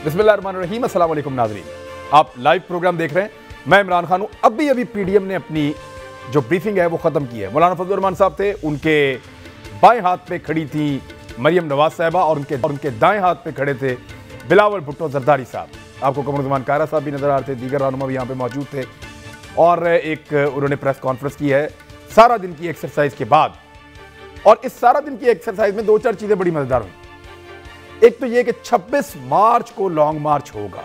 बिस्मिल्लाहिर्रहमानिर्रहीम, अस्सलाम वालेकुम नाज़रीन, आप लाइव प्रोग्राम देख रहे हैं। मैं इमरान खान हूँ। अभी पीडीएम ने अपनी जो ब्रीफिंग है वो ख़त्म की है। मौलाना फजलुर रहमान साहब थे, उनके बाएं हाथ पे खड़ी थी मरियम नवाज साहिबा और उनके दाएं हाथ पे खड़े थे बिलावल भुट्टो जरदारी साहब। आपको कमरुज़्ज़मान कायरा साहब भी नज़र आ रहे थे, दीगर रहनुमा भी यहाँ पे मौजूद थे और एक उन्होंने प्रेस कॉन्फ्रेंस की है सारा दिन की एक्सरसाइज के बाद। और इस सारा दिन की एक्सरसाइज में दो चार चीज़ें बड़ी मज़ेदार हुई। एक तो यह कि 26 मार्च को लॉन्ग मार्च होगा।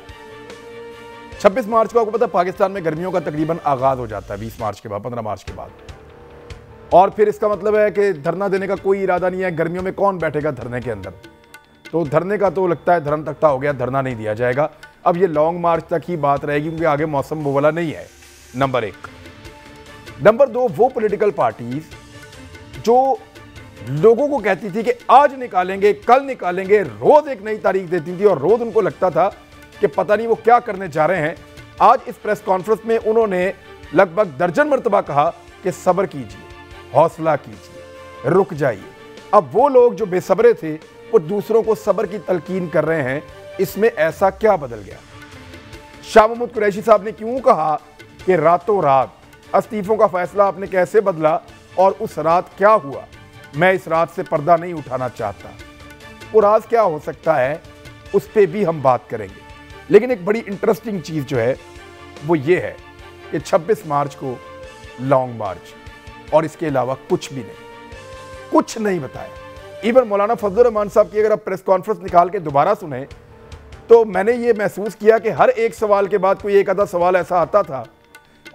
26 मार्च को आपको पता है पाकिस्तान में गर्मियों का तकरीबन आगाज हो जाता है 20 मार्च के बाद, 15 मार्च के बाद। और फिर इसका मतलब है कि धरना देने का कोई इरादा नहीं है। गर्मियों में कौन बैठेगा धरने के अंदर? तो धरने का तो लगता है धर्म तख्ता हो गया, धरना नहीं दिया जाएगा। अब ये लॉन्ग मार्च तक ही बात रहेगी क्योंकि आगे मौसम वो वाला नहीं है। नंबर एक। नंबर दो, वो पॉलिटिकल पार्टीज जो लोगों को कहती थी कि आज निकालेंगे, कल निकालेंगे, रोज एक नई तारीख देती थी और रोज उनको लगता था कि पता नहीं वो क्या करने जा रहे हैं। आज इस प्रेस कॉन्फ्रेंस में उन्होंने लगभग दर्जन मर्तबा कहा कि सब्र कीजिए, हौसला कीजिए, रुक जाइए। अब वो लोग जो बेसब्रे थे वो दूसरों को सब्र की तलकीन कर रहे हैं। इसमें ऐसा क्या बदल गया? शाह महमूद कुरैशी साहब ने क्यों कहा कि रातों रात इस्तीफों का फैसला आपने कैसे बदला और उस रात क्या हुआ? मैं इस रात से पर्दा नहीं उठाना चाहता। वो राज क्या हो सकता है उस पर भी हम बात करेंगे। लेकिन एक बड़ी इंटरेस्टिंग चीज़ जो है वो ये है कि 26 मार्च को लॉन्ग मार्च और इसके अलावा कुछ भी नहीं, कुछ नहीं बताया। इवन मौलाना फजलुर रहमान साहब की अगर आप प्रेस कॉन्फ्रेंस निकाल के दोबारा सुने तो मैंने ये महसूस किया कि हर एक सवाल के बाद कोई एक आधा सवाल ऐसा आता था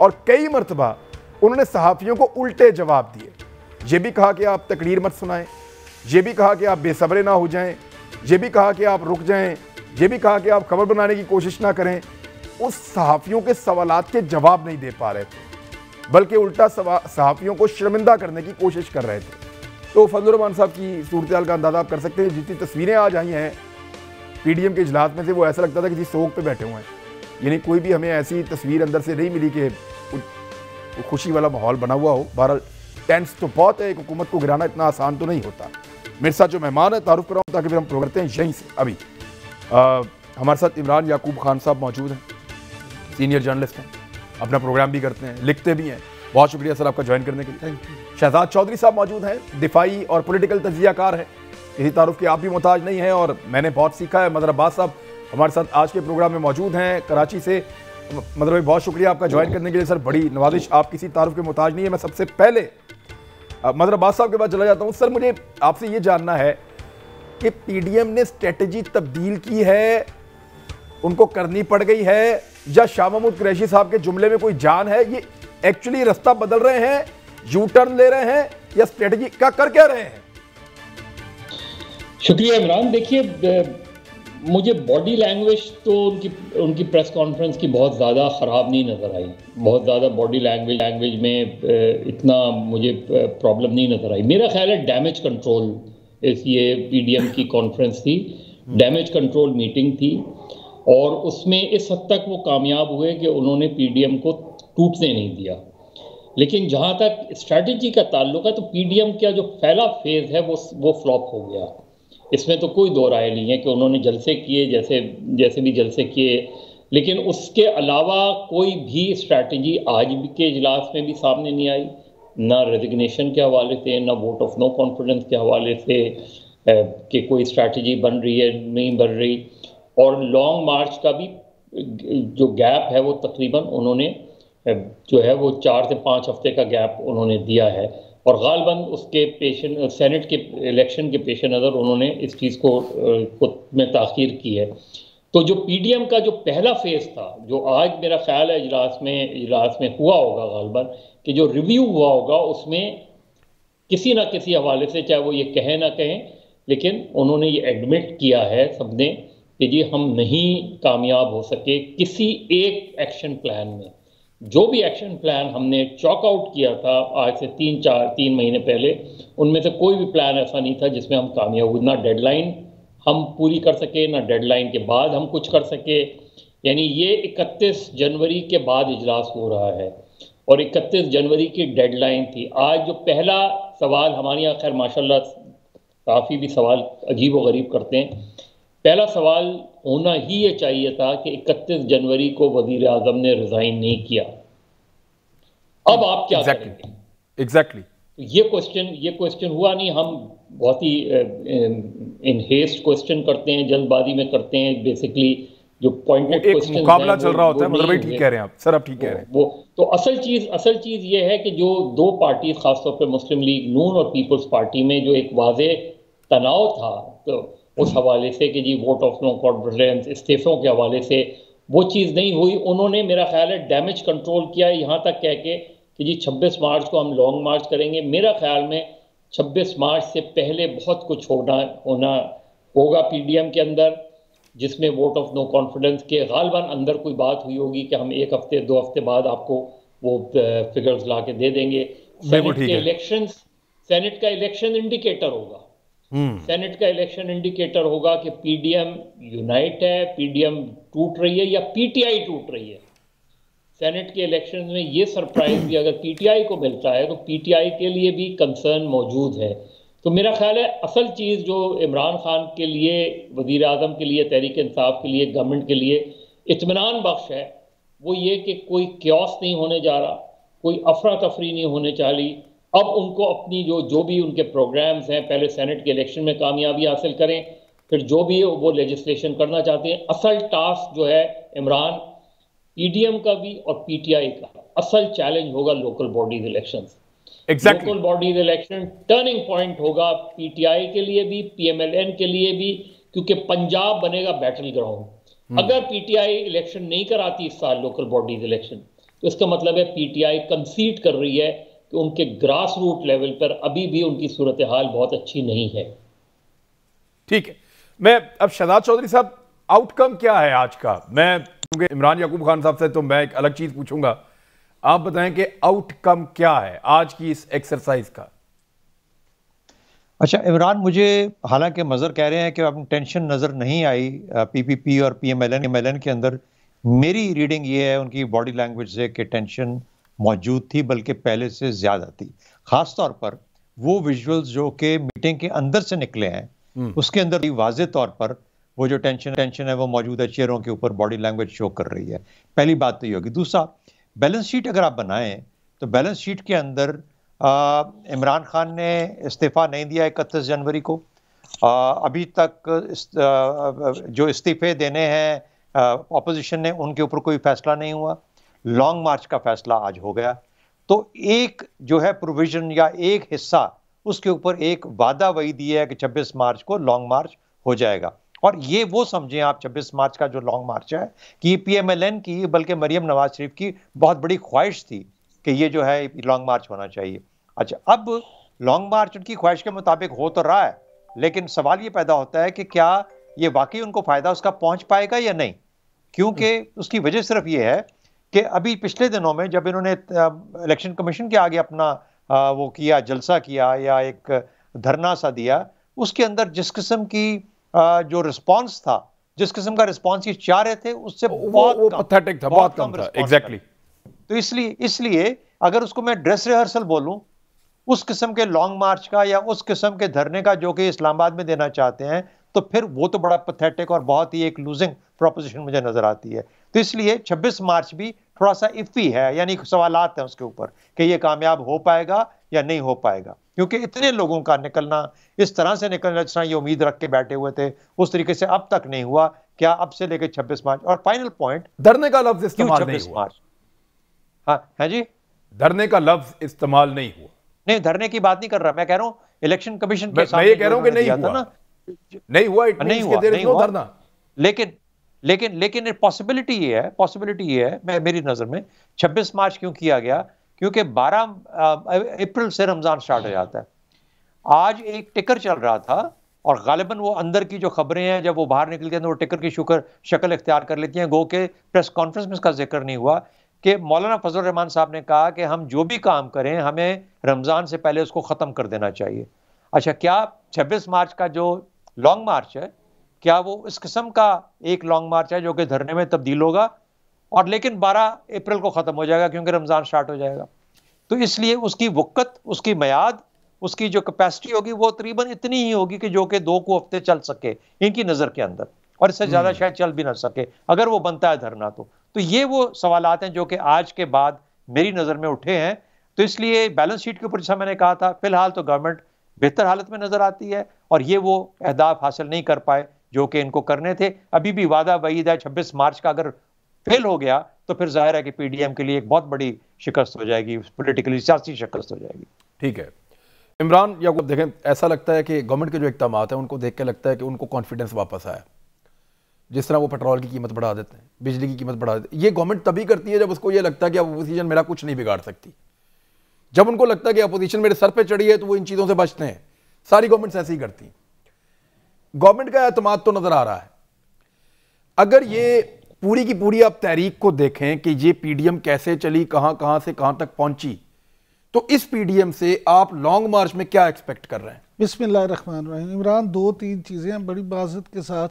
और कई मरतबा उन्होंने सहाफ़ियों को उल्टे जवाब दिए। ये भी कहा कि आप तकरीर मत सुनाएं, ये भी कहा कि आप बेसब्रे ना हो जाएं, ये भी कहा कि आप रुक जाएं, ये भी कहा कि आप खबर बनाने की कोशिश ना करें। उस सहाफ़ियों के सवालात के जवाब नहीं दे पा रहे थे, बल्कि उल्टा सहाफ़ियों को शर्मिंदा करने की कोशिश कर रहे थे। तो फजलुर रहमान साहब की सूरत का अंदाज़ा आप कर सकते हैं। जितनी तस्वीरें आज आई हैं पीडीएम के इजलास में से वो ऐसा लगता था किसी सोग पे बैठे हुए हैं। यानी कोई भी हमें ऐसी तस्वीर अंदर से नहीं मिली कि खुशी वाला माहौल बना हुआ हो। बहरहाल टेंस तो बहुत है, एक हुकूमत को गिराना इतना आसान तो नहीं होता। मेरे साथ जो मेहमान है तारुफ कराऊँ ताकि फिर हम प्रोग्राम करते हैं यहीं से। अभी हमारे साथ इमरान याकूब खान साहब मौजूद हैं, सीनियर जर्नलिस्ट हैं, अपना प्रोग्राम भी करते हैं, लिखते भी हैं। बहुत शुक्रिया सर आपका ज्वाइन करने के लिए। Thank you. शहजाद चौधरी साहब मौजूद हैं, दिफाई और पॉलिटिकल तजियाकार हैं। किसी तारुफ के आप भी मोहताज नहीं हैं और मैंने बहुत सीखा है। मदर अब्बास साहब हमारे साथ आज के प्रोग्राम में मौजूद हैं कराची से। मदर भाई बहुत शुक्रिया आपका ज्वाइन करने के लिए। सर बड़ी नवाजिश, आप किसी तारुफ के मोहताज नहीं है। मैं सबसे पहले मदर अब्बास साहब के पास चला जाता हूँ। सर मुझे आपसे ये जानना है कि पीडीएम ने स्ट्रेटजी तब्दील की है, उनको करनी पड़ गई है, या शाह महमूद कुरैशी साहब के जुमले में कोई जान है? ये एक्चुअली रास्ता बदल रहे हैं, यू टर्न ले रहे हैं, या स्ट्रेटजी का कर क्या रहे हैं? शुक्रिया इमरान। देखिए मुझे बॉडी लैंग्वेज तो उनकी प्रेस कॉन्फ्रेंस की बहुत ज़्यादा ख़राब नहीं नज़र आई। बहुत ज़्यादा बॉडी लैंग्वेज में इतना मुझे प्रॉब्लम नहीं नज़र आई। मेरा ख्याल है डैमेज कंट्रोल ये पीडीएम की कॉन्फ्रेंस थी, डैमेज कंट्रोल मीटिंग थी और उसमें इस हद तक वो कामयाब हुए कि उन्होंने पीडीएम को टूटने नहीं दिया। लेकिन जहाँ तक स्ट्रैटेजी का ताल्लुक है तो पीडीएम का जो पहला फेज़ है वो फ्लॉप हो गया। इसमें तो कोई दो राय नहीं है कि उन्होंने जलसे किए, जैसे भी जलसे किए, लेकिन उसके अलावा कोई भी स्ट्रैटेजी आज भी के इजलास में भी सामने नहीं आई। ना रेजिग्नेशन के हवाले से, ना वोट ऑफ नो कॉन्फिडेंस के हवाले से कि कोई स्ट्रैटेजी बन रही है नहीं बन रही। और लॉन्ग मार्च का भी जो गैप है वो तकरीबन उन्होंने जो है वो 4 से 5 हफ्ते का गैप उन्होंने दिया है और गालबन उसके सेनेट के इलेक्शन के पेश नज़र उन्होंने इस चीज़ को में ताख़ीर की है। तो जो पीडीएम का जो पहला फेज़ था, जो आज मेरा ख्याल है इजलास में हुआ होगा गालबन, कि जो रिव्यू हुआ होगा उसमें किसी ना किसी हवाले से, चाहे वो ये कहें ना कहें, लेकिन उन्होंने ये एडमिट किया है सबने कि जी हम नहीं कामयाब हो सके किसी एक एक्शन प्लान में। जो भी एक्शन प्लान हमने चॉक आउट किया था आज से 3 महीने पहले, उनमें से कोई भी प्लान ऐसा नहीं था जिसमें हम कामयाब हुए। ना डेडलाइन हम पूरी कर सके, ना डेडलाइन के बाद हम कुछ कर सके। यानी ये 31 जनवरी के बाद इजलास हो रहा है और 31 जनवरी की डेडलाइन थी। आज जो पहला सवाल हमारे यहाँ, खैर माशाल्लाह काफ़ी भी सवाल अजीब व गरीब करते हैं, पहला सवाल होना ही ये चाहिए था कि 31 जनवरी को वजीर आजम ने रिजाइन नहीं किया, अब आप क्या करेंगे? एग्जैक्टली ये क्वेश्चन हुआ नहीं। हम बहुत ही इन हेस्ट क्वेश्चन करते हैं, जल्दबाजी में करते हैं। बेसिकली जो पॉइंटेड एक क्वेश्चन मुकाबला चल रहा होता है। मतलब भाई ठीक कह रहे हैं आप सर, आप ठीक कह रहे हैं। वो तो असल चीज ये है कि जो दो पार्टी, खासतौर पे मुस्लिम लीग नून और पीपल्स पार्टी में जो एक वाजे तनाव था, तो उस हवाले से कि जी वोट ऑफ नो कॉन्फिडेंस, इस्तीफों के हवाले से वो चीज़ नहीं हुई। उन्होंने मेरा ख्याल है डैमेज कंट्रोल किया, यहाँ तक कह के कि जी 26 मार्च को हम लॉन्ग मार्च करेंगे। मेरा ख्याल में 26 मार्च से पहले बहुत कुछ होगा पीडीएम के अंदर, जिसमें वोट ऑफ नो कॉन्फिडेंस के गालबन अंदर कोई बात हुई होगी कि हम 1 हफ्ते 2 हफ्ते बाद आपको वो फिगर्स ला के दे देंगे। सेनेट का इलेक्शन इंडिकेटर होगा। सेनेट का इलेक्शन इंडिकेटर होगा कि पीडीएम यूनाइट है, पीडीएम टूट रही है या पीटीआई टूट रही है। सेनेट के इलेक्शन में ये सरप्राइज भी अगर पीटीआई को मिलता है तो पीटीआई के लिए भी कंसर्न मौजूद है। तो मेरा ख्याल है असल चीज़ जो इमरान खान के लिए, वज़ीर आज़म के लिए, तहरीक इंसाफ के लिए, गवर्नमेंट के लिए इत्मीनान बख्श है, वो ये कि कोई क्योस नहीं होने जा रहा, कोई अफरा तफरी नहीं होने चाही। अब उनको अपनी जो भी उनके प्रोग्राम्स हैं, पहले सेनेट के इलेक्शन में कामयाबी हासिल करें, फिर जो भी वो लेजिस्लेशन करना चाहते हैं। असल टास्क जो है इमरान, पीडीएम का भी और पीटीआई का असल चैलेंज होगा local bodies elections. Local bodies election turning point होगा पीटीआई के लिए भी, पीएमएलएन के लिए भी, क्योंकि पंजाब बनेगा बैटल ग्राउंड। अगर पीटीआई इलेक्शन नहीं कराती इस साल लोकल बॉडीज इलेक्शन, तो इसका मतलब है पीटीआई कंसीड कर रही है कि उनके ग्रास रूट लेवल पर अभी भी उनकी सूरत हाल बहुत अच्छी नहीं है। ठीक है, मैं अब शहजाद चौधरी साहब, आउटकम क्या है आज का? मैं इमरान याकूब खान साहब से तो मैं एक अलग चीज पूछूंगा, आप बताएं कि आउटकम क्या है आज की इस एक्सरसाइज का? अच्छा इमरान, मुझे हालांकि मजर कह रहे हैं कि अब टेंशन नजर नहीं आई पीपीपी और पीएमएलएन के अंदर। मेरी रीडिंग ये है उनकी बॉडी लैंग्वेज से कि टेंशन मौजूद थी, बल्कि पहले से ज्यादा थी। खास तौर पर वो विजुअल्स जो कि मीटिंग के अंदर से निकले हैं, उसके अंदर वाज़े तौर पर वो जो टेंशन है वो मौजूद है, चेहरों के ऊपर बॉडी लैंग्वेज शो कर रही है। पहली बात तो ये होगी। दूसरा, बैलेंस शीट अगर आप बनाएं तो बैलेंस शीट के अंदर इमरान खान ने इस्तीफा नहीं दिया 31 जनवरी को। अभी तक जो इस्तीफे देने हैं ऑपोजिशन ने, उनके ऊपर कोई फैसला नहीं हुआ। लॉन्ग मार्च का फैसला आज हो गया, तो एक जो है प्रोविजन या एक हिस्सा, उसके ऊपर एक वादा वही दिया है कि 26 मार्च को लॉन्ग मार्च हो जाएगा। और ये वो समझें आप 26 मार्च का जो लॉन्ग मार्च है कि ये पीएमएलएन की, बल्कि मरियम नवाज शरीफ की बहुत बड़ी ख्वाहिश थी कि ये जो है लॉन्ग मार्च होना चाहिए। अच्छा, अब लॉन्ग मार्च उनकी ख्वाहिश के मुताबिक हो तो रहा है, लेकिन सवाल ये पैदा होता है कि क्या ये वाकई उनको फायदा उसका पहुंच पाएगा या नहीं। क्योंकि उसकी वजह सिर्फ ये है कि अभी पिछले दिनों में जब इन्होंने इलेक्शन कमीशन के आगे अपना वो किया, जलसा किया या एक धरना सा दिया, उसके अंदर जिस किस्म की जो रिस्पांस था, जिस किस्म का रिस्पांस ये चाह रहे थे, उससे बहुत पैथेटिक था, बहुत कम था। एग्जैक्टली। तो इसलिए अगर उसको मैं ड्रेस रिहर्सल बोलूं, उस किस्म के लॉन्ग मार्च का या उस किस्म के धरने का जो कि इस्लामाबाद में देना चाहते हैं, तो फिर वो तो बड़ा पैथेटिक और बहुत ही एक लूजिंग प्रोपोजिशन मुझे नजर आती है। तो इसलिए 26 मार्च भी थोड़ा सा इफ़ी है, यानी सवालात हैं उसके ऊपर कि ये कामयाब हो पाएगा या नहीं हो पाएगा। क्योंकि इतने लोगों का निकलना, इस तरह से निकलना जिस तरह ये उम्मीद रख के बैठे हुए थे, उस तरीके से अब तक नहीं हुआ। क्या अब से लेकर 26 मार्च? और फाइनल पॉइंट, धरने का लफ्ज इस्तेमाल नहीं हुआ। हाँ है जी, धरने का लफ्ज इस्तेमाल नहीं हुआ। नहीं, धरने की बात नहीं कर रहा मैं, कह रहा हूं इलेक्शन कमीशन के सामने मैं ये कह रहा हूं कि नहीं हुआ ना, नहीं हुआ, नहीं हुआ धरना। लेकिन पॉसिबिलिटी ये है, मेरी नजर में 26 मार्च क्यों किया गया, क्योंकि 12 अप्रैल से रमजान स्टार्ट हो जाता है। आज एक टिकर चल रहा था और गालिबन वो अंदर की जो खबरें हैं, जब वो बाहर निकलती हैं तो वो टिकर की शक्ल इख्तियार कर लेती हैं। गो के प्रेस कॉन्फ्रेंस में इसका जिक्र नहीं हुआ कि मौलाना फजल रहमान साहब ने कहा कि हम जो भी काम करें हमें रमजान से पहले उसको खत्म कर देना चाहिए। अच्छा, क्या 26 मार्च का जो लॉन्ग मार्च है, क्या वो इस किस्म का एक लॉन्ग मार्च है जो कि धरने में तब्दील होगा और लेकिन 12 अप्रैल को खत्म हो जाएगा क्योंकि रमजान स्टार्ट हो जाएगा? तो इसलिए उसकी वक़्त, उसकी मियाद, उसकी जो कैपेसिटी होगी वो तकरीबन इतनी ही होगी कि जो कि 2 हफ्ते चल सके इनकी नजर के अंदर। और इससे ज्यादा शायद चल भी ना सके अगर वो बनता है धरना। तो ये वो सवालात हैं जो कि आज के बाद मेरी नजर में उठे हैं। तो इसलिए बैलेंस शीट के ऊपर जैसा मैंने कहा था, फिलहाल तो गवर्नमेंट बेहतर हालत में नजर आती है और ये वो अहदाफ हासिल नहीं कर पाए जो कि इनको करने थे। अभी भी वादा वईद है, 26 मार्च का अगर फेल हो गया तो फिर जाहिर है कि पीडीएम के लिए एक बहुत बड़ी शिकस्त हो जाएगी, पॉलिटिकली सियासी शिकस्त हो जाएगी। ठीक है इमरान, या देखें ऐसा लगता है कि गवर्नमेंट के जो इक़दामात हैं उनको देख के लगता है कि उनको कॉन्फिडेंस वापस आया। जिस तरह वो पेट्रोल की कीमत बढ़ा देते हैं, बिजली की कीमत बढ़ा देते हैं, ये गवर्नमेंट तभी करती है जब उसको ये लगता है कि अपोजिशन मेरा कुछ नहीं बिगाड़ सकती। जब उनको लगता है कि अपोजिशन मेरे सर पे चढ़ी है तो वो इन चीज़ों से बचते हैं। सारी गवर्नमेंट्स ऐसे ही करती हैं। गवर्नमेंट का एतमाद तो नजर आ रहा है। अगर ये पूरी की पूरी आप तहरीक को देखें कि ये पीडीएम कैसे चली, कहां से कहां तक पहुंची, तो इस पीडीएम से आप लॉन्ग मार्च में क्या एक्सपेक्ट कर रहे हैं? बिस्मिल्लाहिर्रहमानिर्रहीम। इमरान, 2-3 चीज़ें बड़ी बाज़त के साथ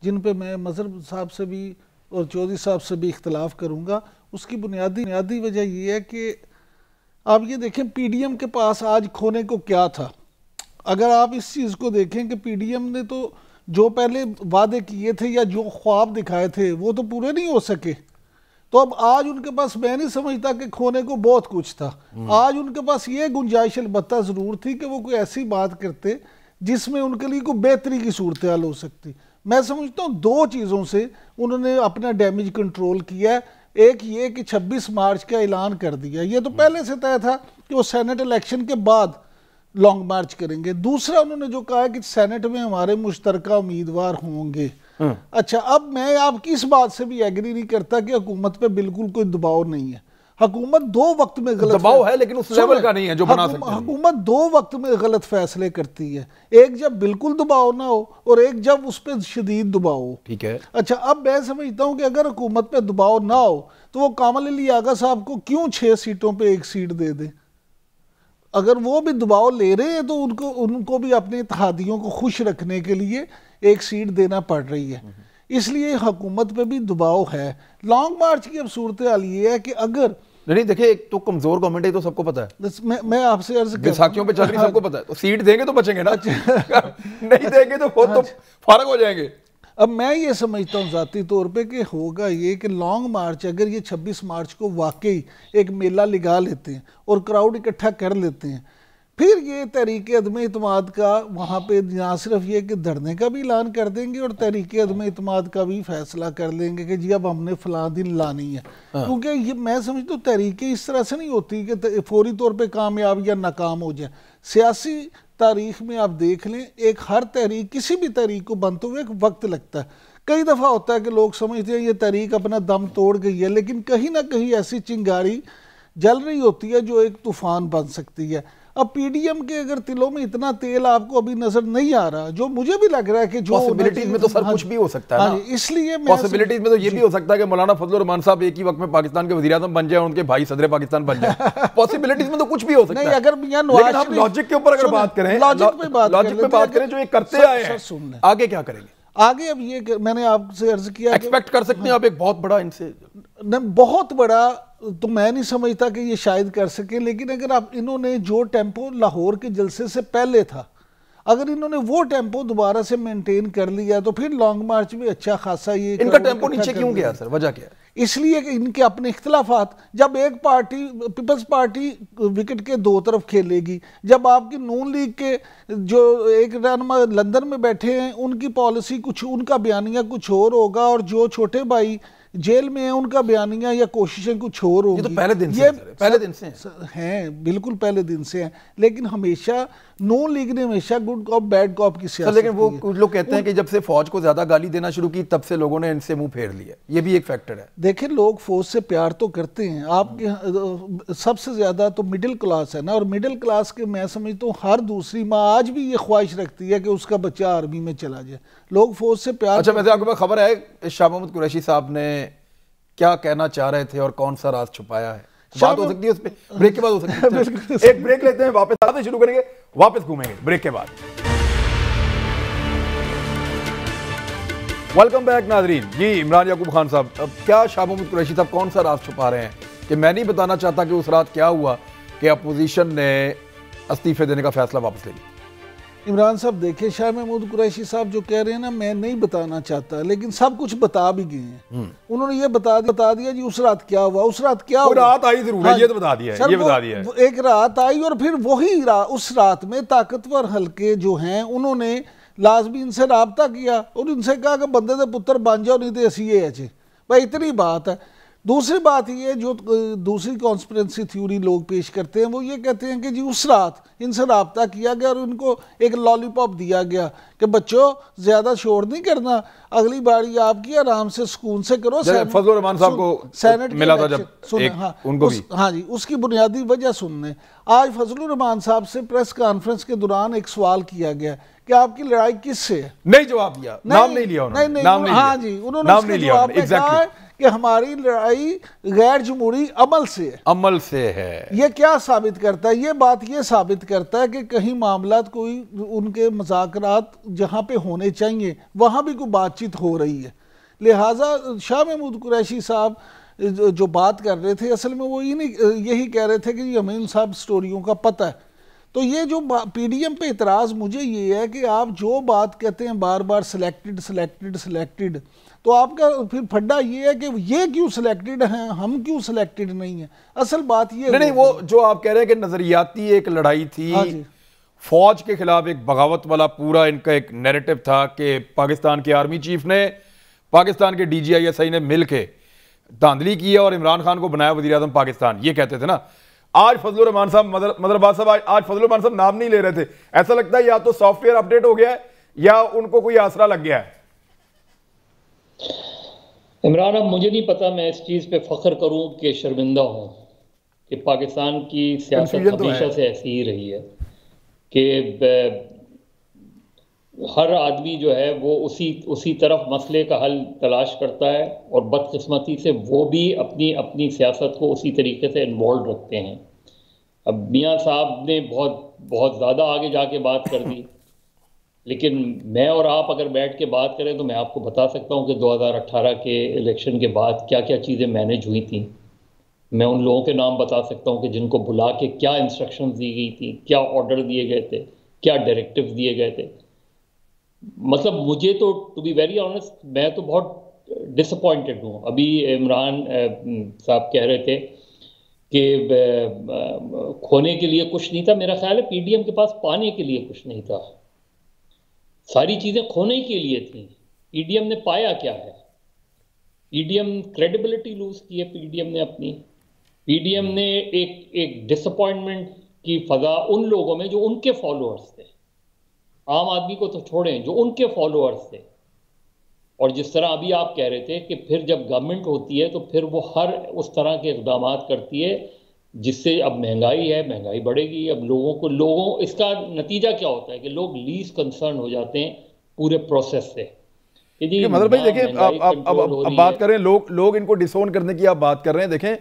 जिन पे मैं मज़हर साहब से भी और चौधरी साहब से भी इख्तलाफ करूँगा। उसकी बुनियादी वजह यह है कि आप ये देखें पीडीएम के पास आज खोने को क्या था। अगर आप इस चीज़ को देखें कि पीडीएम ने तो जो पहले वादे किए थे या जो ख्वाब दिखाए थे वो तो पूरे नहीं हो सके, तो अब आज उनके पास, मैं नहीं समझता कि खोने को बहुत कुछ था। आज उनके पास ये गुंजाइश अलबत्ता ज़रूर थी कि वो कोई ऐसी बात करते जिसमें उनके लिए कोई बेहतरी की सूरत हाल हो सकती। मैं समझता हूँ 2 चीज़ों से उन्होंने अपना डैमेज कंट्रोल किया है। एक ये कि 26 मार्च का ऐलान कर दिया, ये तो पहले से तय था कि वो सेनेट इलेक्शन के बाद लॉन्ग मार्च करेंगे। दूसरा उन्होंने जो कहा कि सेनेट में हमारे मुश्तरका उम्मीदवार होंगे। अच्छा, अब मैं आपकी इस बात से भी एग्री नहीं करता कि हुकूमत पे बिल्कुल कोई दबाव नहीं है। हुकूमत 2 वक्त में गलत दबाव है लेकिन उस लेवल का नहीं है जो बना सकते हैं। हुकूमत 2 वक्त में गलत फैसले करती है, एक जब बिल्कुल दबाव ना हो और एक जब उस पर शदीद दबाव हो। ठीक है। अच्छा, अब मैं समझता हूं कि अगर हुकूमत पे दबाव ना हो तो वो कामिल अली आगा साहब को क्यों 6 सीटों पे 1 सीट दे दे। अगर वो भी दबाव ले रहे हैं तो उनको भी अपने इत्तेहादियों को खुश रखने के लिए 1 सीट देना पड़ रही है। इसलिए हुकूमत पे भी दबाव है। लॉन्ग मार्च की अब सूरत हाल ये है कि अगर नहीं देखिए, एक तो कमजोर गवर्नमेंट है तो सबको पता है। मैं आपसे अर्ज बैसाखियों पे चल रही सबको पता है, तो सीट देंगे तो बचेंगे ना। नहीं देंगे तो खुद तो फारग हो जाएंगे। अब मैं ये समझता हूँ ज़ाती तौर पे कि होगा ये कि लॉन्ग मार्च, अगर ये 26 मार्च को वाकई एक मेला लगा लेते हैं और क्राउड इकट्ठा कर लेते हैं, फिर ये तहरीक अदम इतमाद का वहाँ पे ना सिर्फ ये कि धरने का भी ऐलान कर देंगे और तहरीक अदम इतमाद का भी फैसला कर लेंगे कि जी अब हमने फलां दिन लानी है। क्योंकि ये मैं समझता हूँ तहरीकें इस तरह से नहीं होती कि फौरी तौर पे कामयाब या नाकाम हो जाए। सियासी तारीख में आप देख लें, एक हर तहरीक, किसी भी तहरीक को बनते हुए एक वक्त लगता है। कई दफ़ा होता है कि लोग समझते हैं ये तहरीक अपना दम तोड़ गई है, लेकिन कहीं ना कहीं ऐसी चिंगारी जल रही होती है जो एक तूफान बन सकती है। अब पीडीएम के अगर तिलों में इतना तेल आपको अभी नजर नहीं आ रहा, जो मुझे भी लग रहा है कि जो पॉसिबिलिटीज में तो सर कुछ भी हो सकता है ना। इसलिए पॉसिबिलिटीज में तो ये भी हो सकता है कि मौलाना फजलुर रहमान साहब एक ही वक्त में पाकिस्तान के वज़ीर-ए-आज़म बन जाए और उनके भाई सदर पाकिस्तान बन जाए। पॉसिबिलिटीज में तो कुछ भी हो सकता है। नहीं, अगर मियां नवाज शरीफ लॉजिक के ऊपर अगर बात करें, लॉजिक पे बात करें, जो ये करते आए हैं, आगे क्या करेंगे? आगे अब ये मैंने आपसे अर्ज किया, एक्सपेक्ट कर सकते हैं आप एक बहुत बड़ा इनसे? बहुत बड़ा तो मैं नहीं समझता कि ये शायद कर सके, लेकिन अगर आप इन्होंने जो टेम्पो लाहौर के जलसे से पहले था, अगर इन्होंने वो टेम्पो दोबारा से मेंटेन कर लिया तो फिर लॉन्ग मार्च में अच्छा खासा ये इनका टेम्पो नीचे क्यों गया सर? वजह क्या है? इसलिए कि इनके अपने इख्तलाफात, जब एक पार्टी पीपल्स पार्टी विकेट के 2 तरफ खेलेगी, जब आपकी नून लीग के जो एक रहनुमा लंदन में बैठे हैं उनकी पॉलिसी कुछ, उनका बयानिया कुछ और होगा, और जो छोटे भाई जेल में है उनका बयानिया या कोशिशें कुछ और होंगी। ये तो पहले दिन से पहले दिन से हैं, बिल्कुल पहले दिन से हैं। लेकिन हमेशा नून लीग ने हमेशा गुड कॉप बैड कॉप की सियासत, लेकिन वो कुछ लोग कहते हैं कि जब से फौज को ज्यादा गाली देना शुरू की तब से लोगों ने इनसे मुंह फेर लिया। ये भी एक फैक्टर है। देखिए, लोग फौज से प्यार तो करते हैं, आपके सबसे ज्यादा तो मिडिल क्लास है ना, और मिडिल क्लास के मैं समझता हूँ हर दूसरी माँ आज भी ये ख्वाहिश रखती है कि उसका बच्चा आर्मी में चला जाए। लोग फौज से प्यार। अच्छा, वैसे आपके पास खबर है शाह महमूद कुरैशी साहब ने क्या कहना चाह रहे थे और कौन सा राज छुपाया है? बात हो सकती है उस पर, ब्रेक के बाद हो सकती है। एक ब्रेक लेते हैं, वापस आते शुरू करेंगे, वापस घूमेंगे ब्रेक के बाद। वेलकम बैक नाजरीन। जी इमरान याकूब खान साहब, अब क्या शाह महमूद कुरैशी साहब कौन सा राज छुपा रहे हैं कि मैं नहीं बताना चाहता कि उस रात क्या हुआ कि अपोजिशन ने इस्तीफे देने का फैसला वापस ले लिया? इमरान साहब देखे, शाह महमूद कुरैशी साहब जो कह रहे हैं ना, मैं नहीं बताना चाहता, लेकिन सब कुछ बता भी गए हैं। उन्होंने ये बता दिया जी उस रात क्या हुआ, उस रात क्या हुआ। रात आई जरूर है, ये तो बता दिया है, ये बता दिया है। एक रात आई और फिर वही उस रात में ताकतवर हल्के जो हैं उन्होंने लाजमी इनसे राब्ता किया और उनसे कहा कि बंदे दे पुत्र बन जाओ, नहीं तो ऐसी है अच्छे भाई, इतनी बात है। दूसरी बात ये जो दूसरी कॉन्स्पिरेंसी थ्योरी लोग पेश करते हैं, वो ये कहते हैं कि जी उस रात इनसे राब्ता किया गया और उनको एक लॉलीपॉप दिया गया कि बच्चों ज़्यादा शोर नहीं करना, अगली बारी आपकी आराम से सुकून से करो। फजलुर रहमान साहब को सेनेट मिला था जब सुने, हाँ उनको भी, हाँ जी, उसकी बुनियादी वजह सुनने। आज फजलुर रहमान साहब से प्रेस कॉन्फ्रेंस के दौरान एक सवाल किया गया कि आपकी लड़ाई किससे है, नहीं जवाब दिया, नाम नहीं लिया उन्होंने, नाम नहीं, हाँ जी, उन्होंने जवाब में कहा कि हमारी लड़ाई गैर जमहूरी अमल से है। अमल से है। ये क्या साबित करता है? ये बात ये साबित करता है कि कहीं मामलात कोई उनके मुज़ाकरात जहाँ पे होने चाहिए वहाँ भी कोई बातचीत हो रही है। लिहाजा शाह महमूद कुरैशी साहब जो बात कर रहे थे, असल में वो यही कह रहे थे कि हमें इन सब स्टोरियों का पता है। तो ये जो पीडीएम पे इतराज़ मुझे ये है कि आप जो बात कहते हैं बार बार सिलेक्टेड, तो आपका फिर फड्डा ये है कि ये क्यों सिलेक्टेड हैं, हम क्यों सिलेक्टेड नहीं है। असल बात ये नहीं, वो जो आप कह रहे हैं कि नजरियाती एक लड़ाई थी, हाँ फौज के खिलाफ एक बगावत वाला पूरा इनका एक नैरेटिव था कि पाकिस्तान के आर्मी चीफ ने, पाकिस्तान के DGISI ने मिलके धांधली की है और इमरान खान को बनाया वज़ीर आज़म पाकिस्तान, ये कहते थे ना। आज फजलुर रहमान साहब, मदरबाद साहब, आज फजलुर रहमान साहब नाम नहीं ले रहे थे। ऐसा लगता है या तो सॉफ्टवेयर अपडेट हो गया है या उनको कोई आसरा लग गया है। इमरान, अब मुझे नहीं पता मैं इस चीज़ पे फख्र करूं कि शर्मिंदा हूं कि पाकिस्तान की सियासत हमेशा से ऐसी ही रही है कि हर आदमी जो है वो उसी तरफ मसले का हल तलाश करता है और बदकिस्मती से वो भी अपनी सियासत को उसी तरीके से इन्वॉल्व रखते हैं। अब मियाँ साहब ने बहुत ज़्यादा आगे जाके बात कर दी, लेकिन मैं और आप अगर बैठ के बात करें तो मैं आपको बता सकता हूं कि 2018 के इलेक्शन के बाद क्या क्या चीज़ें मैनेज हुई थी। मैं उन लोगों के नाम बता सकता हूं कि जिनको बुला के क्या इंस्ट्रक्शंस दी गई थी, क्या ऑर्डर दिए गए थे, क्या डायरेक्टिव्स दिए गए थे। मतलब मुझे तो टू बी वेरी ऑनेस्ट, मैं तो बहुत डिसअपॉइंटेड हूँ। अभी इमरान साहब कह रहे थे कि खोने के लिए कुछ नहीं था। मेरा ख्याल है पीडीएम के पास पाने के लिए कुछ नहीं था, सारी चीज़ें खोने के लिए थी। पीडीएम ने पाया क्या है? पीडीएम क्रेडिबिलिटी लूज की है पीडीएम ने अपनी। पीडीएम ने एक डिसअपॉइंटमेंट की फजा उन लोगों में जो उनके फॉलोअर्स थे, आम आदमी को तो छोड़ें, जो उनके फॉलोअर्स थे। और जिस तरह अभी आप कह रहे थे कि फिर जब गवर्नमेंट होती है तो फिर वो हर उस तरह के इक़दाम करती है जिससे अब महंगाई है, महंगाई बढ़ेगी। अब लोगों इसका नतीजा क्या होता है कि लोग लीज कंसर्न हो जाते हैं पूरे प्रोसेस से। मतलब भाई देखिए, अब बात करें लोग इनको डिसोन करने की आप बात कर रहे हैं। देखें,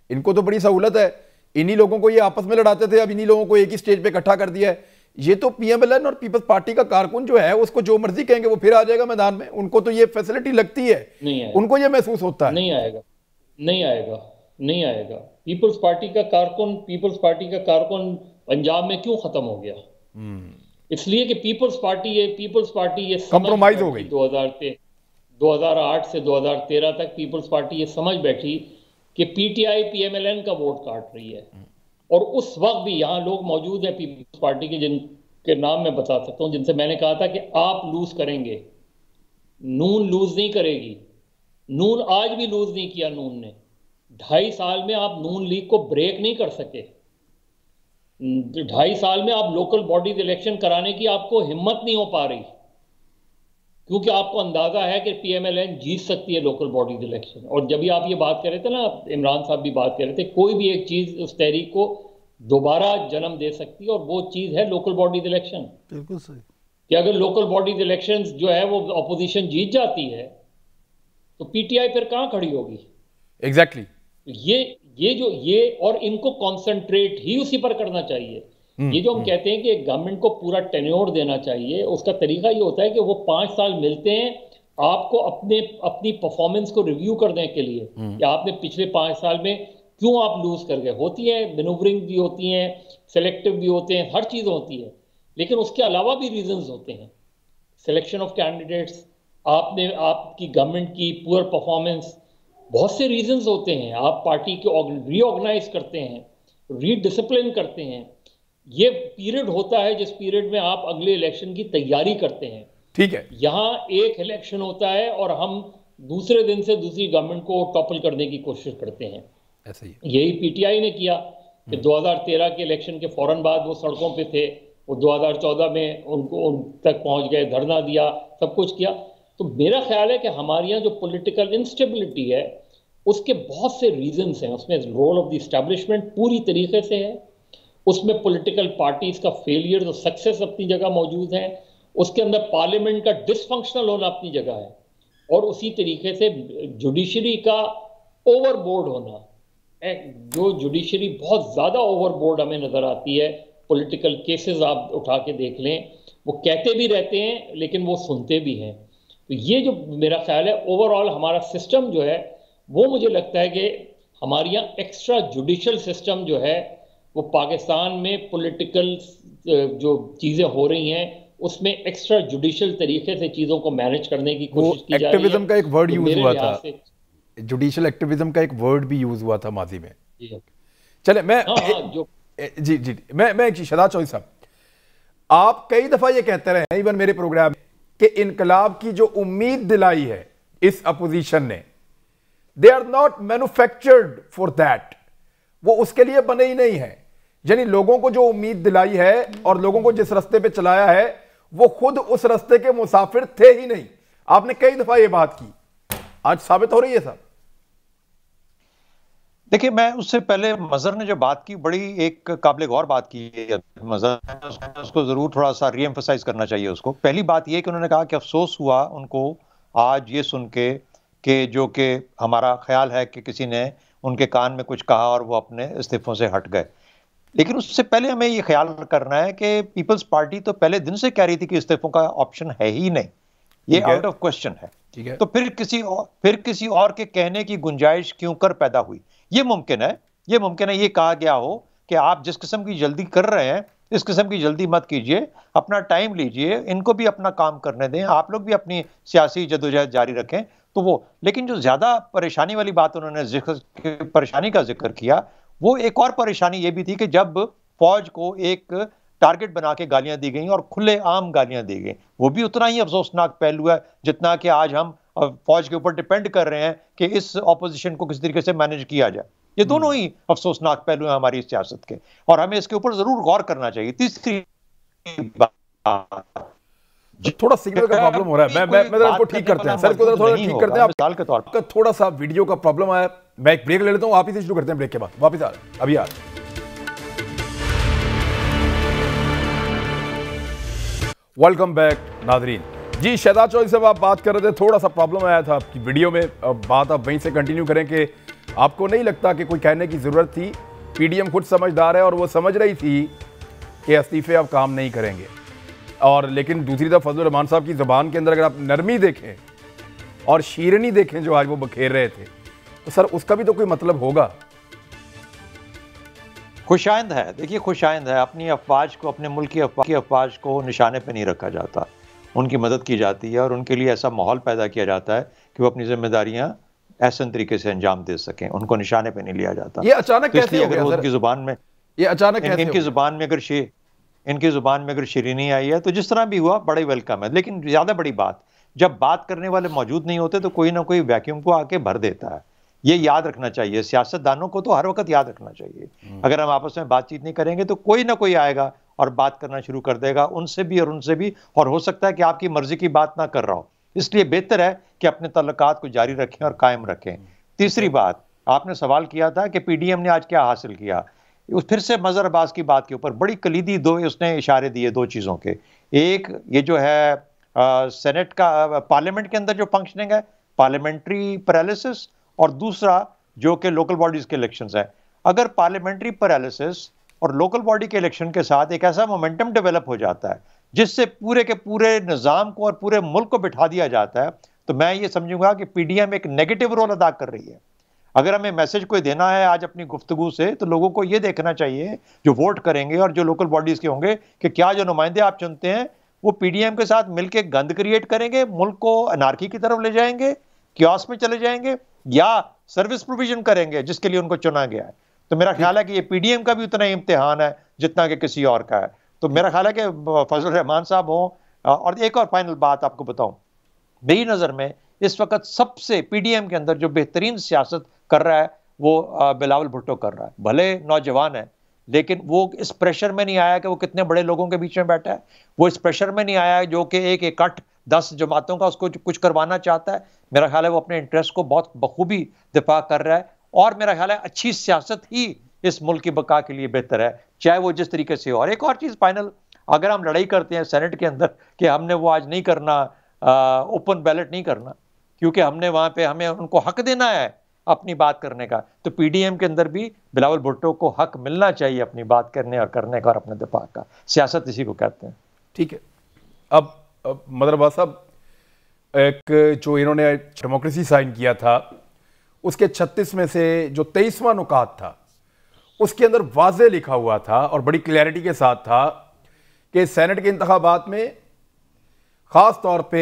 इनको तो बड़ी सहूलत है, इन्हीं लोगों को ये आपस में लड़ाते थे, अब इन्हीं लोगों को एक ही स्टेज पे इकट्ठा कर दिया है। ये तो PMLN और पीपल्स पार्टी का कारकुन जो है उसको जो मर्जी कहेंगे वो फिर आ जाएगा मैदान में। उनको तो ये फैसिलिटी लगती है, उनको ये महसूस होता है। नहीं आएगा। पीपल्स पार्टी का कारकुन पंजाब में क्यों खत्म हो गया? इसलिए कि पीपल्स पार्टी ये कंप्रोमाइज हो गई। 2008 से 2013 तक पीपल्स पार्टी ये समझ बैठी कि PTI PMLN का वोट काट रही है। और उस वक्त भी यहाँ लोग मौजूद हैं पीपल्स पार्टी के, जिनके नाम मैं बता सकता हूँ, जिनसे मैंने कहा था कि आप लूज करेंगे, नून लूज नहीं करेगी। नून आज भी लूज नहीं किया। नून ने 2.5 साल में आप नून लीग को ब्रेक नहीं कर सके। 2.5 साल में आप लोकल बॉडीज इलेक्शन कराने की आपको हिम्मत नहीं हो पा रही, क्योंकि आपको अंदाजा है कि PMLN जीत सकती है लोकल बॉडीज इलेक्शन। और जब भी आप ये बात कर रहे थे ना, इमरान साहब भी बात कर रहे थे, कोई भी एक चीज उस तहरीक को दोबारा जन्म दे सकती है और वो चीज है लोकल बॉडीज इलेक्शन। बिल्कुल सही कि अगर लोकल बॉडीज इलेक्शन जो है वो अपोजिशन जीत जाती है तो PTI फिर कहां खड़ी होगी? एग्जैक्टली ये और इनको कॉन्सेंट्रेट ही उसी पर करना चाहिए। ये जो हम कहते हैं कि गवर्नमेंट को पूरा टेन्योर देना चाहिए, उसका तरीका ये होता है कि वो 5 साल मिलते हैं आपको अपनी परफॉर्मेंस को रिव्यू करने के लिए कि आपने पिछले 5 साल में क्यों आप लूज कर गए। होती है मैनूवरिंग भी होती है, सेलेक्टिव भी होते हैं, हर चीज होती है, लेकिन उसके अलावा भी रीजंस होते हैं, सिलेक्शन ऑफ कैंडिडेट्स, आपकी गवर्नमेंट की पुअर परफॉर्मेंस, बहुत से रीजंस होते हैं। आप पार्टी को रीऑर्गेनाइज करते हैं, रीडिसिप्लिन करते हैं। ये पीरियड होता है जिस पीरियड में आप अगले इलेक्शन की तैयारी करते हैं। ठीक है, यहाँ एक इलेक्शन होता है और हम दूसरे दिन से दूसरी गवर्नमेंट को टॉपल करने की कोशिश करते हैं। ऐसा ही यही पीटीआई ने किया कि 2013 के इलेक्शन के फौरन बाद वो सड़कों पे थे, वो 2014 में उन तक पहुंच गए, धरना दिया, सब कुछ किया। तो मेरा ख्याल है कि हमारे यहाँ जो पॉलिटिकल इंस्टेबिलिटी है उसके बहुत से रीजंस हैं। उसमें रोल ऑफ द इस्टेब्लिशमेंट पूरी तरीके से है, उसमें पॉलिटिकल पार्टीज का फेलियर और सक्सेस अपनी जगह मौजूद है, उसके अंदर पार्लियामेंट का डिसफंक्शनल होना अपनी जगह है, और उसी तरीके से जुडिशरी का ओवरबोर्ड होना। जो जुडिशरी बहुत ज़्यादा ओवरबोर्ड हमें नज़र आती है, पॉलिटिकल केसेस आप उठा के देख लें, वो कहते भी रहते हैं लेकिन वो सुनते भी हैं। तो ये जो मेरा ख्याल है ओवरऑल हमारा सिस्टम जो है वो मुझे लगता है कि हमारे यहाँ एक्स्ट्रा जुडिशल सिस्टम जो है वो पाकिस्तान में पॉलिटिकल जो चीज़ें हो रही हैं उसमें एक्स्ट्रा जुडिशल तरीके से चीज़ों को मैनेज करने की कोशिश की जा रही है। एक्टिविज्म का एक वर्ड तो यूज मेरे हुआ लिहाज था, से जुडिशियल एक्टिविज्म का एक वर्ड भी यूज हुआ था माजी में। जी चले मैं हाँ, जो जी जी मैं एक शहजाद चौधरी साहब, आप कई दफा ये कहते रहे हैं इवन मेरे प्रोग्राम में कि इनकलाब की जो उम्मीद दिलाई है इस अपोजिशन ने, they are not manufactured for that, वो उसके लिए बने ही नहीं है। यानी लोगों को जो उम्मीद दिलाई है और लोगों को जिस रास्ते पे चलाया है वो खुद उस रास्ते के मुसाफिर थे ही नहीं। आपने कई दफा ये बात की, आज साबित हो रही है साहब। देखिए, मैं उससे पहले मजहर ने जो बात की बड़ी एक काबिल गौर बात की है मजहर ने, उसको जरूर थोड़ा सा रीएम्फसाइज करना चाहिए उसको। पहली बात ये कि उन्होंने कहा कि अफसोस हुआ उनको आज ये सुन के कि जो कि हमारा ख्याल है कि किसी ने उनके कान में कुछ कहा और वो अपने इस्तीफों से हट गए। लेकिन उससे पहले हमें ये ख्याल करना है कि पीपल्स पार्टी तो पहले दिन से कह रही थी कि इस्तीफों का ऑप्शन है ही नहीं, ये आउट ऑफ क्वेश्चन है। ठीक है, तो फिर किसी और के कहने की गुंजाइश क्यों कर पैदा हुई? ये मुमकिन है ये कहा गया हो कि आप जिस किस्म की जल्दी कर रहे हैं इस किस्म की जल्दी मत कीजिए, अपना टाइम लीजिए, इनको भी अपना काम करने दें, आप लोग भी अपनी सियासी जदोजहद जारी रखें। तो वो, लेकिन जो ज्यादा परेशानी वाली बात उन्होंने परेशानी का जिक्र किया, वो एक और परेशानी ये भी थी कि जब फौज को एक टारगेट बना के गालियां दी गई और खुले आम गालियां दी गई, वो भी उतना ही अफसोसनाक पहलू है जितना कि आज हम फौज के ऊपर डिपेंड कर रहे हैं कि इस ऑपोजिशन को किस तरीके से मैनेज किया जाए। ये दोनों ही अफसोसनाक पहलू हैं हमारी सियासत के, और हमें इसके ऊपर जरूर गौर करना चाहिए। तीसरी बात, थोड़ा सिग्नल का प्रॉब्लम हो रहा है, मैं जरा इसको ठीक करते हैं सर, इसको थोड़ा ठीक करते हैं। मिसाल के तौर पर आपका थोड़ा सा वीडियो का प्रॉब्लम आया, मैं एक ब्रेक ले लेता हूं, आप इसे शुरू करते हैं, ब्रेक के बाद वापस आ रहे हैं, अभी आ रहे हैं। वेलकम बैक नाजरीन। जी शहजाद चौधरी साहब, आप बात कर रहे थे, थोड़ा सा प्रॉब्लम आया था आपकी वीडियो में, अब बात आप वहीं से कंटिन्यू करें कि आपको नहीं लगता कि कोई कहने की जरूरत थी? पीडीएम खुद समझदार है और वो समझ रही थी कि इस्तीफे अब काम नहीं करेंगे, और लेकिन दूसरी तरफ फजलुर रहमान साहब की ज़बान के अंदर अगर आप नरमी देखें और शीरनी देखें जो आज वो बखेर रहे थे, तो सर उसका भी तो कोई मतलब होगा। खुशाइंद है, देखिए खुशाइंद है, अपनी अफवाज को, अपने मुल्क की अफवाज को निशाने पे नहीं रखा जाता, उनकी मदद की जाती है और उनके लिए ऐसा माहौल पैदा किया जाता है कि वो अपनी जिम्मेदारियां ऐसे तरीके से अंजाम दे सकें, उनको निशाने पे नहीं लिया जाता। ये अचानक कैसे हो गया सर? उनकी जुबान में ये अचानक कैसे इनकी जुबान में अगर शीरीनी आई है तो जिस तरह भी हुआ बड़ी वेलकम है। लेकिन ज्यादा बड़ी बात, जब बात करने वाले मौजूद नहीं होते तो कोई ना कोई वैक्यूम को आके भर देता है। ये याद रखना चाहिए, सियासतदानों को तो हर वक्त याद रखना चाहिए। अगर हम आपस में बातचीत नहीं करेंगे तो कोई ना कोई आएगा और बात करना शुरू कर देगा, उनसे भी और उनसे भी, और हो सकता है कि आपकी मर्जी की बात ना कर रहा हो। इसलिए बेहतर है कि अपने तल्लुकात को जारी रखें और कायम रखें। तीसरी बात, आपने सवाल किया था कि पीडीएम ने आज क्या हासिल किया। फिर से मजहर अब्बास की बात के ऊपर बड़ी कलीदी दो उसने इशारे दिए दो चीज़ों के। एक ये जो है सेनेट का, पार्लियामेंट के अंदर जो फंक्शनिंग है, पार्लियामेंट्री पैरालिसिस, और दूसरा जो कि लोकल बॉडीज के इलेक्शंस है। अगर पार्लियामेंट्री पैरालिसिस और लोकल बॉडी के इलेक्शन के साथ एक ऐसा मोमेंटम डेवलप हो जाता है जिससे पूरे के पूरे निज़ाम को और पूरे मुल्क को बिठा दिया जाता है, तो मैं ये समझूंगा कि पीडीएम एक नेगेटिव रोल अदा कर रही है। अगर हमें मैसेज कोई देना है आज अपनी गुफ्तगू से, तो लोगों को ये देखना चाहिए जो वोट करेंगे और जो लोकल बॉडीज के होंगे कि क्या जो नुमाइंदे आप चुनते हैं वो पीडीएम के साथ मिलकर गंद क्रिएट करेंगे, मुल्क को अनार्की की तरफ ले जाएंगे, क्यास में चले जाएंगे, या सर्विस प्रोविजन करेंगे जिसके लिए उनको चुना गया है। तो मेरा ख्याल है कि ये पीडीएम का भी उतना ही इम्तिहान है जितना कि किसी और का है। तो मेरा ख्याल है कि फजल रहमान साहब हों। और एक और फाइनल बात आपको बताऊं, मेरी नज़र में इस वक्त सबसे पीडीएम के अंदर जो बेहतरीन सियासत कर रहा है वो बिलावल भुट्टो कर रहा है। भले नौजवान है, लेकिन वो इस प्रेशर में नहीं आया कि वो कितने बड़े लोगों के बीच में बैठा है। वो इस प्रेशर में नहीं आया जो कि एक इकट्ठ 10 जमातों का उसको कुछ करवाना चाहता है। मेरा ख्याल है वो अपने इंटरेस्ट को बहुत बखूबी दिफा कर रहा है, और मेरा ख्याल है अच्छी सियासत ही इस मुल्क की बका के लिए बेहतर है, चाहे वो जिस तरीके से हो। और एक और चीज़ फाइनल, अगर हम लड़ाई करते हैं सेनेट के अंदर कि हमने वो आज नहीं करना, ओपन बैलेट नहीं करना, क्योंकि हमने वहाँ पे हमें उनको हक देना है अपनी बात करने का, तो पीडीएम के अंदर भी बिलावल भुट्टो को हक मिलना चाहिए अपनी बात करने और करने का और अपने दिफा का। सियासत इसी को कहते हैं। ठीक है। अब मदरबा साहब, एक जो इन्होंने डेमोक्रेसी साइन किया था उसके 36 में से जो 23वां नुकात था उसके अंदर वाज़े लिखा हुआ था और बड़ी क्लैरिटी के साथ था कि सेनेट के इंतखाबात में खास तौर पे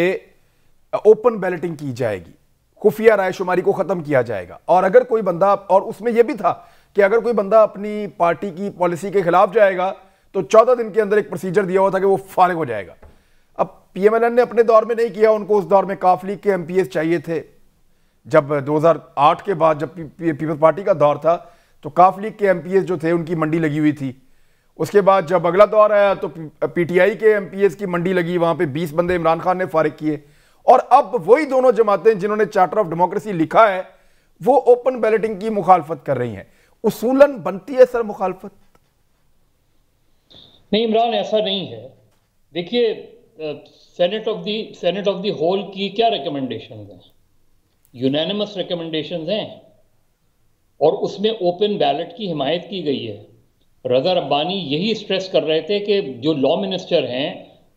ओपन बैलेटिंग की जाएगी, खुफिया रायशुमारी को खत्म किया जाएगा, और अगर कोई बंदा, और उसमें यह भी था कि अगर कोई बंदा अपनी पार्टी की पॉलिसी के खिलाफ जाएगा तो 14 दिन के अंदर एक प्रोसीजर दिया हुआ था कि वो फारिग हो जाएगा। अब पीएमएलएन ने अपने दौर में नहीं किया, उनको उस दौर में काफ लीग के एमपीएस चाहिए थे। जब 2008 के बाद जब पीपल्स पार्टी का दौर था तो काफ लीग के एमपीएस जो थे उनकी मंडी लगी हुई थी। उसके बाद जब अगला दौर आया तो पीटीआई के एमपीएस की मंडी लगी, वहां पे 20 बंदे इमरान खान ने फारिग किए। और अब वही दोनों जमातें जिन्होंने चार्टर ऑफ डेमोक्रेसी लिखा है वो ओपन बैलेटिंग की मुखालफत कर रही हैं। उसूलन बनती है सर मुखालफत? नहीं इमरान, ऐसा नहीं है। देखिए, सेनेट ऑफ द होल की क्या रिकमेंडेशंस हैं? यूनानिमस रिकमेंडेशंस हैं, और उसमें ओपन बैलेट की हिमायत की गई है। रज़ा रब्बानी यही स्ट्रेस कर रहे थे कि जो लॉ मिनिस्टर हैं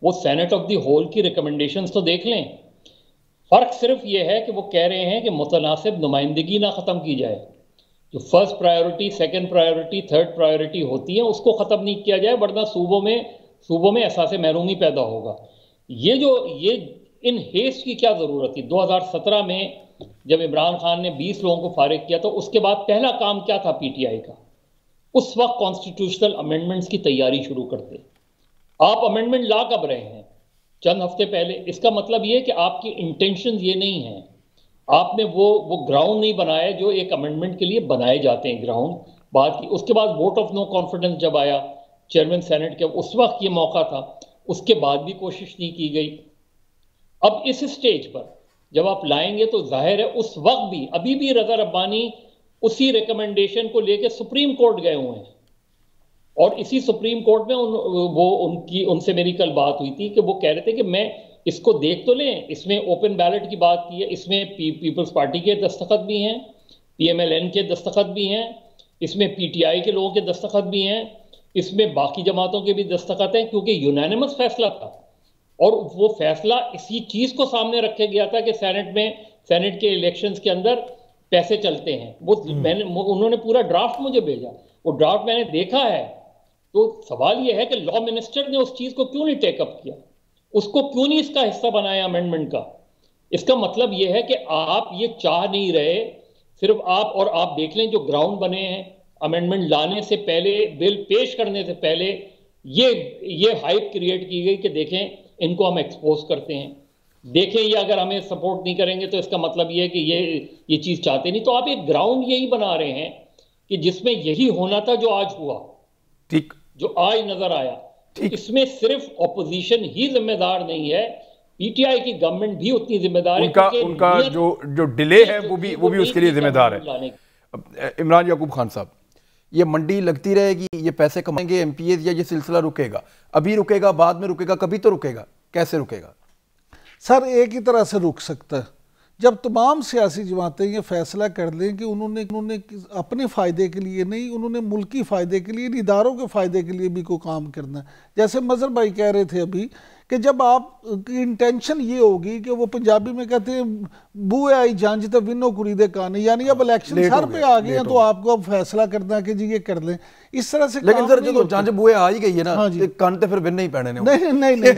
वो सेनेट ऑफ द होल की रिकमेंडेशंस तो देख लें। फ़र्क सिर्फ ये है कि वो कह रहे हैं कि मुतनासिब नुमाइंदगी ना ख़त्म की जाए, जो first priority, second priority, third priority होती है उसको ख़त्म नहीं किया जाए, वरना सूबों में एहसास महरूमी पैदा होगा। ये इन हेस्ट की क्या ज़रूरत थी? 2017 में जब इमरान खान ने 20 लोगों को फारिग किया तो उसके बाद पहला काम क्या था पीटीआई का? उस वक्त कॉन्स्टिट्यूशनल अमेंडमेंट्स की तैयारी शुरू करते। आप अमेंडमेंट ला कब रहे हैं? चंद हफ्ते पहले। इसका मतलब ये कि आपकी इंटेंशन ये नहीं है, आपने वो ग्राउंड नहीं बनाया जो एक अमेंडमेंट के लिए बनाए जाते हैं ग्राउंड। बात की उसके बाद वोट ऑफ नो कॉन्फिडेंस जब आया चेयरमैन सेनेट के, उस वक्त ये मौका था, उसके बाद भी कोशिश नहीं की गई। अब इस स्टेज पर जब आप लाएंगे तो जाहिर है उस वक्त भी अभी भी रज़ा रब्बानी उसी रिकमेंडेशन को लेकर सुप्रीम कोर्ट गए हुए हैं, और इसी सुप्रीम कोर्ट में उनसे मेरी कल बात हुई थी कि वो कह रहे थे कि मैं इसको देख तो लें, इसमें ओपन बैलेट की बात की है, इसमें पीपल्स पार्टी के दस्तखत भी हैं, पीएमएलएन के दस्तखत भी हैं, इसमें पीटीआई के लोगों के दस्तखत भी हैं, इसमें बाकी जमातों के भी दस्तखत हैं, क्योंकि यूनानिमस फैसला था। और वो फैसला इसी चीज़ को सामने रखा गया था कि सेनेट के इलेक्शंस के अंदर पैसे चलते हैं। उन्होंने पूरा ड्राफ्ट मुझे भेजा, वो ड्राफ्ट मैंने देखा है। तो सवाल ये है कि लॉ मिनिस्टर ने उस चीज़ को क्यों नहीं टेकअप किया, उसको क्यों नहीं इसका हिस्सा बनाया अमेंडमेंट का? इसका मतलब ये है कि आप ये चाह नहीं रहे, सिर्फ आप देख लें जो ग्राउंड बने हैं अमेंडमेंट लाने से पहले, बिल पेश करने से पहले ये हाइप क्रिएट की गई कि देखें इनको हम एक्सपोज करते हैं, देखें ये अगर हमें सपोर्ट नहीं करेंगे तो इसका मतलब ये है कि ये चीज़ चाहते नहीं। तो आप एक ग्राउंड यही बना रहे हैं कि जिसमें यही होना था जो आज हुआ, ठीक, जो आज नजर आया। इसमें सिर्फ ऑपोजिशन ही जिम्मेदार नहीं है, पीटीआई की गवर्नमेंट भी उतनी जिम्मेदार है। उनका जो डिले है वो भी उसके लिए जिम्मेदार है। इमरान याकूब खान साहब, ये मंडी लगती रहेगी, ये पैसे कमाएंगे एमपीएस, या ये सिलसिला रुकेगा? अभी रुकेगा, बाद में रुकेगा, कभी तो रुकेगा, कैसे रुकेगा? सर एक ही तरह से रुक सकता है जब तमाम सियासी जमातें ये फैसला कर लें कि उन्होंने अपने फ़ायदे के लिए नहीं, उन्होंने मुल्की फ़ायदे के लिए, इदारों के फ़ायदे के लिए भी कोई काम करना है। जैसे मज़हर भाई कह रहे थे अभी कि जब आप की इंटेंशन ये होगी कि वो पंजाबी में कहते हैं बुए आई जंज तो विनो कुरी दे काने, यानी अब इलेक्शन सर पे आ गए हैं तो आपको अब फैसला करना है कि जी ये कर लें, इस तरह से। लेकिन सर जो जंज बुए आ ही गई है ना, कान तो फिर विन नहीं पैने नहीं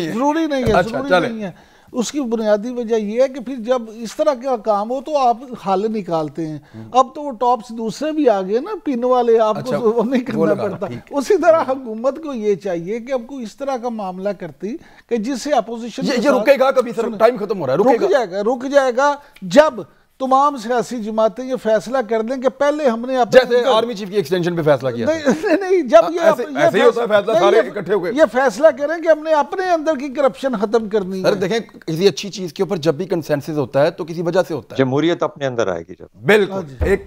जरूरी नहीं है, अच्छा, नहीं है। उसकी बुनियादी वजह यह है कि फिर जब इस तरह का काम हो तो आप हल निकालते हैं। अब तो वो टॉप्स दूसरे भी आ गए ना, पिन वाले, आपको वो नहीं करना पड़ता। उसी तरह हुकूमत को ये चाहिए कि आपको इस तरह का मामला करती कि जिससे अपोजिशन ये रुकेगा कभी सर, टाइम खत्म हो रहा है, रुक जाएगा जब तमाम सियासी जमातें ये फैसला कर दें कि पहले हमने जैसे आर्मी चीफ की एक्सटेंशन पे फैसला किया। नहीं, जब ये ऐसे ही होता है फैसला, सारे इकट्ठे हो गए, ये फैसला करें कि हमने अपने अंदर की करप्शन खत्म करनी है। देखें, किसी अच्छी चीज के ऊपर जब भी कंसेंसस होता है तो किसी वजह से होता है, जमहूरियत अपने अंदर आएगी जब। बिल्कुल। एक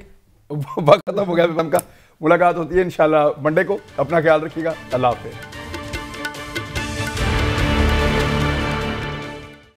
वक्त खत्म हो गया का, मुलाकात होती है इंशाल्लाह मंडे को। अपना ख्याल रखिएगा, अल्लाह हाफिज़।